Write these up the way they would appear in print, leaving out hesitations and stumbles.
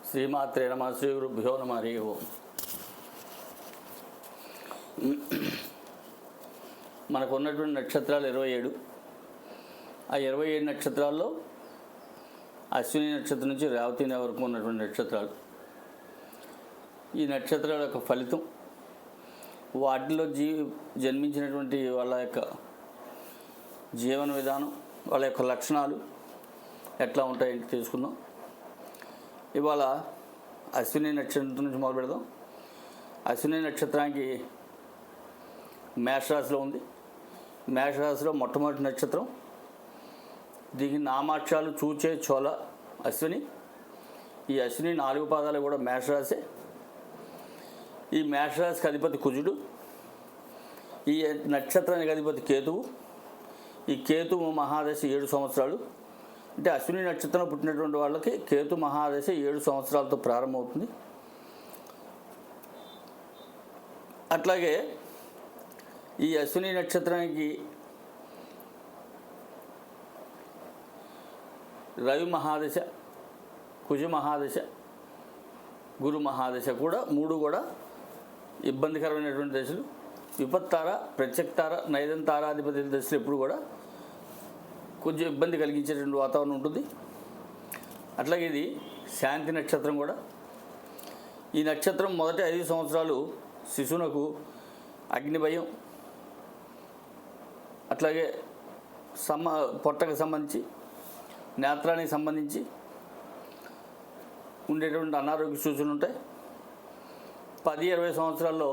శ్రీమాత్రే నమః. శ్రీ గురుభ్యో నమః. హరి ఓం. మనకు ఉన్నటువంటి నక్షత్రాలు 27. ఆ 27 నక్షత్రాల్లో అశ్విని నక్షత్రం నుంచి రేవతి వరకు ఉన్నటువంటి నక్షత్రాలు. ఈ నక్షత్రాల యొక్క ఫలితం, వాటిలో జన్మించినటువంటి వాళ్ళ యొక్క జీవన విధానం, వాళ్ళ యొక్క లక్షణాలు ఎట్లా ఉంటాయంటే తెలుసుకుందాం. ఇవాళ అశ్విని నక్షత్రం నుంచి మొదలు పెడదాం. అశ్విని నక్షత్రానికి మేషరాశిలో ఉంది. మేషరాశిలో మొట్టమొదటి నక్షత్రం. దీనికి నామాక్షాలు చూచే చోళ అశ్విని. ఈ అశ్విని 4 పాదాలు కూడా మేషరాశి. ఈ మేషరాశికి అధిపతి కుజుడు. ఈ నక్షత్రానికి అధిపతి కేతువు. ఈ కేతువు మహాదశ 7 సంవత్సరాలు. అంటే అశ్విని నక్షత్రంలో పుట్టినటువంటి వాళ్ళకి కేతు మహాదశ 7 సంవత్సరాలతో ప్రారంభమవుతుంది. అట్లాగే ఈ అశ్విని నక్షత్రానికి రవి మహాదశ, కుజ మహాదశ, గురు మహాదశ కూడా 3 కూడా ఇబ్బందికరమైనటువంటి దశలు. విపత్తార, ప్రత్యక్తార, నైదంతారాధిపతి దశలు ఎప్పుడు కూడా కొంచెం ఇబ్బంది కలిగించేటువంటి వాతావరణం ఉంటుంది. అట్లాగే ఇది శాంతి నక్షత్రం కూడా. ఈ నక్షత్రం మొదటి 5 సంవత్సరాలు శిశువునకు అగ్ని భయం, అట్లాగే పొట్టకు సంబంధించి, నేత్రానికి సంబంధించి ఉండేటువంటి అనారోగ్య సూచనలు ఉంటాయి. 10-20 సంవత్సరాల్లో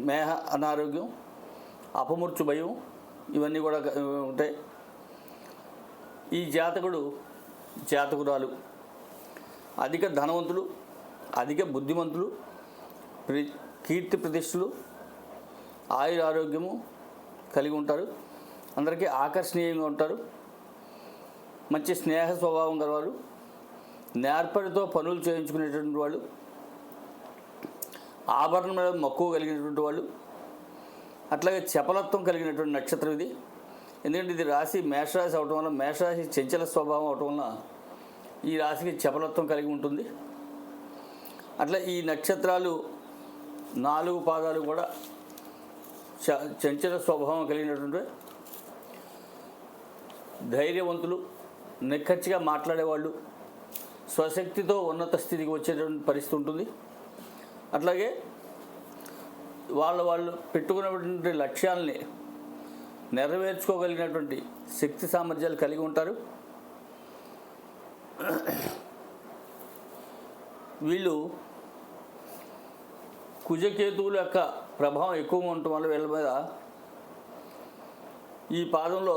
మేహ అనారోగ్యం, అపమృత్యు భయం, ఇవన్నీ కూడా ఉంటాయి. ఈ జాతకురాలు అధిక ధనవంతులు, అధిక బుద్ధిమంతులు, కీర్తి ప్రతిష్టలు, ఆరోగ్యము కలిగి ఉంటారు. అందరికీ ఆకర్షణీయంగా ఉంటారు. మంచి స్నేహ స్వభావం గలవారు, నేర్పరితో పనులు చేయించుకునేటువంటి వాళ్ళు, ఆభరణం మక్కువ కలిగినటువంటి వాళ్ళు, అట్లాగే చపలత్వం కలిగినటువంటి నక్షత్రం ఇది. ఎందుకంటే ఇది రాశి మేషరాశి అవటం వల్ల, మేషరాశి చంచల స్వభావం అవటం వల్ల ఈ రాశికి చపలత్వం కలిగి ఉంటుంది. అట్లా ఈ నక్షత్రాలు 4 పాదాలు కూడా చంచల స్వభావం కలిగినటువంటి ధైర్యవంతులు, నిక్కచ్చిగా మాట్లాడేవాళ్ళు, స్వశక్తితో ఉన్నత స్థితికి వచ్చేటువంటి పరిస్థితి ఉంటుంది. అట్లాగే వాళ్ళు పెట్టుకున్నటువంటి లక్ష్యాలని నెరవేర్చుకోగలిగినటువంటి శక్తి సామర్థ్యాలు కలిగి ఉంటారు. వీళ్ళు కుజకేతువుల యొక్క ప్రభావం ఎక్కువగా ఉండటం వల్ల వీళ్ళ మీద ఈ పాదంలో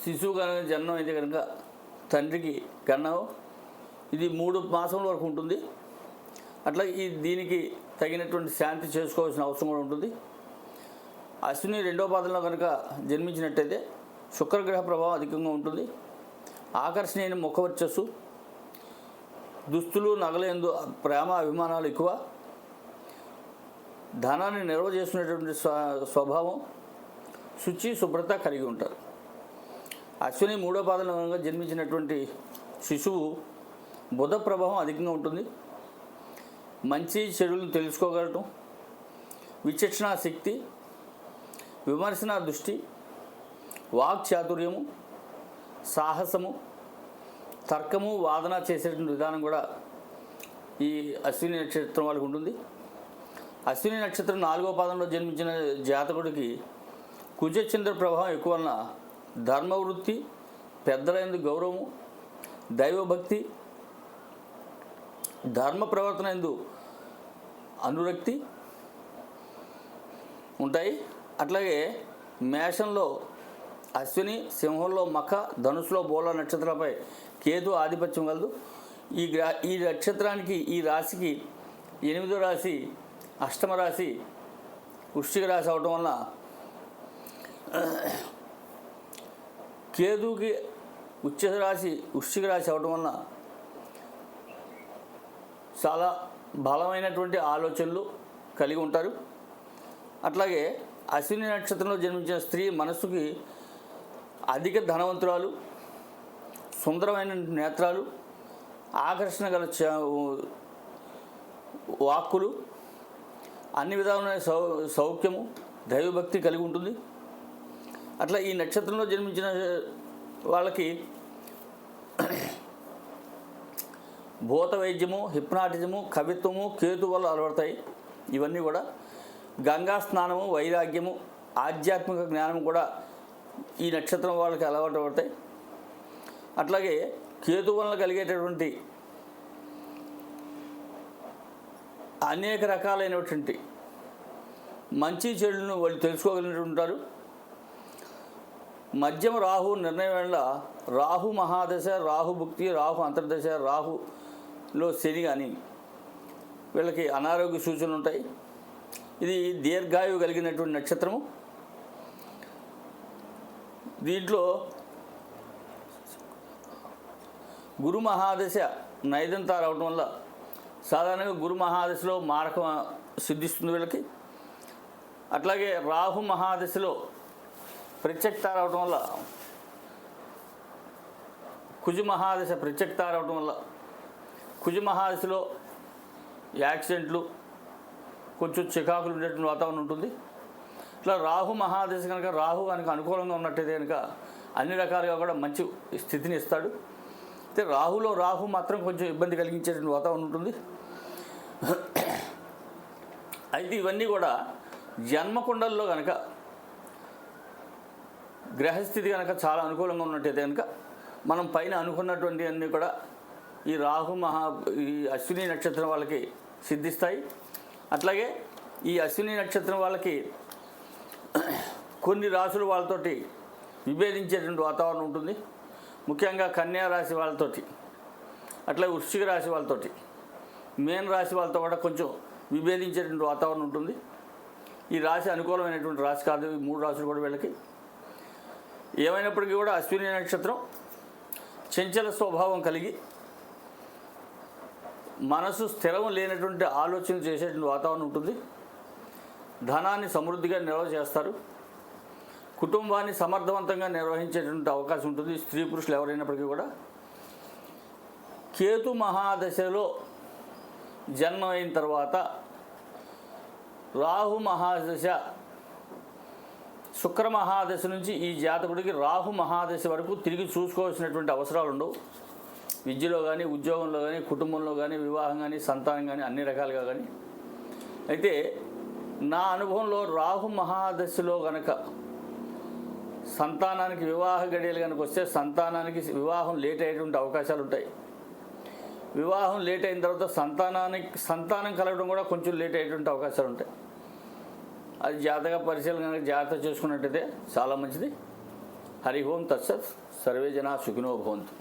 శిశువు కనుక జన్మం అయితే కనుక తండ్రికి గన్నం ఇది 3 మాసముల వరకు ఉంటుంది. అట్లా దీనికి తగినటువంటి శాంతి చేసుకోవాల్సిన అవసరం కూడా ఉంటుంది. అశ్విని 2వ పాదంలో కనుక జన్మించినట్టయితే శుక్రగ్రహ ప్రభావం అధికంగా ఉంటుంది. ఆకర్షణీయమైన ముఖవర్చస్సు, దుస్తులు నగలందు ప్రేమ అభిమానాలు ఎక్కువ, ధనాన్ని నిల్వ చేసుకునేటువంటి స్వభావం, శుచి శుభ్రత కలిగి ఉంటారు. అశ్విని 3వ పాదంలో కనుక జన్మించినటువంటి శిశువు బుధ ప్రభావం అధికంగా ఉంటుంది. మంచి చెడులను తెలుసుకోగలటం, విచక్షణ శక్తి, విమర్శన దృష్టి, వాక్చాతుర్యము, సాహసము, తర్కము, వాదన చేసేటువంటి విధానం కూడా ఈ అశ్విని నక్షత్రం వాళ్ళకి ఉంటుంది. అశ్విని నక్షత్రం 4వ పాదంలో జన్మించిన జాతకుడికి కుజచంద్ర ప్రభావం ఎక్కువ వలన ధర్మవృత్తి, పెద్దలైన గౌరవము, దైవభక్తి, ధర్మ ప్రవర్తన ఎందు అనురక్తి ఉంటాయి. అట్లాగే మేషంలో అశ్విని, సింహంలో మఖ, ధనుసులో బోళ నక్షత్రాలపై కేతు ఆధిపత్యం కలదు. ఈ నక్షత్రానికి, ఈ రాశికి 8వ రాశి అష్టమ రాశి వృశ్చిక రాశి అవటం వలన కేతుకి ఉచ్చ రాశి వృశ్చిక రాశి అవటం వలన చాలా బలమైనటువంటి ఆలోచనలు కలిగి ఉంటారు. అట్లాగే అశ్విని నక్షత్రంలో జన్మించిన స్త్రీ మనస్సుకి అధిక ధనవంతురాలు, సుందరమైన నేత్రాలు, ఆకర్షణ గల వాక్కులు, అన్ని విధాలైన సౌఖ్యము, దైవభక్తి కలిగి ఉంటుంది. అట్లా ఈ నక్షత్రంలో జన్మించిన వాళ్ళకి భూత వైద్యము, హిప్నాటిజము, కవిత్వము కేతు వల్ల అలవడతాయి. ఇవన్నీ కూడా గంగా స్నానము, వైరాగ్యము, ఆధ్యాత్మిక జ్ఞానం కూడా ఈ నక్షత్రం వాళ్ళకి అలవాటు పడతాయి. అట్లాగే కేతు వలన కలిగేటటువంటి అనేక రకాలైనటువంటి మంచి చెడులను వాళ్ళు తెలుసుకోగలిగినట్టు ఉంటారు. మధ్యమ రాహు నిర్ణయం వల్ల రాహు మహాదశ, రాహు భుక్తి, రాహు అంతర్దశ, రాహులో శని కానీ వీళ్ళకి అనారోగ్య సూచనలు ఉంటాయి. ఇది దీర్ఘాయువు కలిగినటువంటి నక్షత్రము. దీంట్లో గురు మహాదశ నైదంతా రావటం వల్ల సాధారణంగా గురు మహాదశలో మారకం సిద్ధిస్తుంది వీళ్ళకి. అట్లాగే రాహు మహాదశలో ప్రత్యక్త రావటం వల్ల, కుజ మహాదశ ప్రత్యక్త రావటం వల్ల కుజ మహాదశలో యాక్సిడెంట్లు, కొంచెం చికాకులు ఉండేటువంటి వాతావరణం ఉంటుంది. ఇట్లా రాహు మహాదశ కనుక రాహు కనుక అనుకూలంగా ఉన్నట్టయితే కనుక అన్ని రకాలుగా కూడా మంచి స్థితిని ఇస్తాడు. అయితే రాహులో రాహు మాత్రం కొంచెం ఇబ్బంది కలిగించేటువంటి వాతావరణం ఉంటుంది. అయితే ఇవన్నీ కూడా జన్మకుండల్లో కనుక గ్రహస్థితి కనుక చాలా అనుకూలంగా ఉన్నట్టయితే కనుక మనం పైన అనుకున్నటువంటి అన్నీ కూడా ఈ రాహు ఈ అశ్విని నక్షత్రం వాళ్ళకి సిద్ధిస్తాయి. అట్లాగే ఈ అశ్విని నక్షత్రం వాళ్ళకి కొన్ని రాసులు వాళ్ళతోటి విభేదించేటువంటి వాతావరణం ఉంటుంది. ముఖ్యంగా కన్యా రాశి వాళ్ళతోటి, అట్లాగే వృశ్చిక రాశి వాళ్ళతోటి, మేన రాశి వాళ్ళతో కూడా కొంచెం విభేదించేటువంటి వాతావరణం ఉంటుంది. ఈ రాశి అనుకూలమైనటువంటి రాశి కాదు. ఈ 3 రాశులు కూడా వీళ్ళకి. ఏమైనప్పటికీ కూడా అశ్విని నక్షత్రం చంచల స్వభావం కలిగి మనసు స్థిరం లేనటువంటి ఆలోచన చేసేటువంటి వాతావరణం ఉంటుంది. ధనాన్ని సమృద్ధిగా నిల్వ చేస్తారు. కుటుంబాన్ని సమర్థవంతంగా నిర్వహించేటువంటి అవకాశం ఉంటుంది స్త్రీ పురుషులు ఎవరైనప్పటికీ కూడా. కేతు మహాదశలో జన్మ అయిన తర్వాత రాహు మహాదశ, శుక్ర మహాదశ నుంచి ఈ జాతకుడికి రాహు మహాదశ వరకు తిరిగి చూసుకోవాల్సినటువంటి అవసరాలు ఉండవు. విద్యలో కానీ, ఉద్యోగంలో కానీ, కుటుంబంలో కానీ, వివాహం కానీ, సంతానం కానీ, అన్ని రకాలుగా కానీ. అయితే నా అనుభవంలో రాహు మహాదశలో కనుక సంతానానికి వివాహ గడియలు కనుక వస్తే సంతానానికి వివాహం లేట్ అయ్యేటువంటి అవకాశాలు ఉంటాయి. వివాహం లేట్ అయిన తర్వాత సంతానం కలగడం కూడా కొంచెం లేట్ అయ్యేటువంటి అవకాశాలు ఉంటాయి. అది జాతక పరిశీలన కనుక జాగ్రత్త చేసుకున్నట్టయితే చాలా మంచిది. హరి ఓం తత్సత్. సర్వే జనా సుఖినో భవంతు.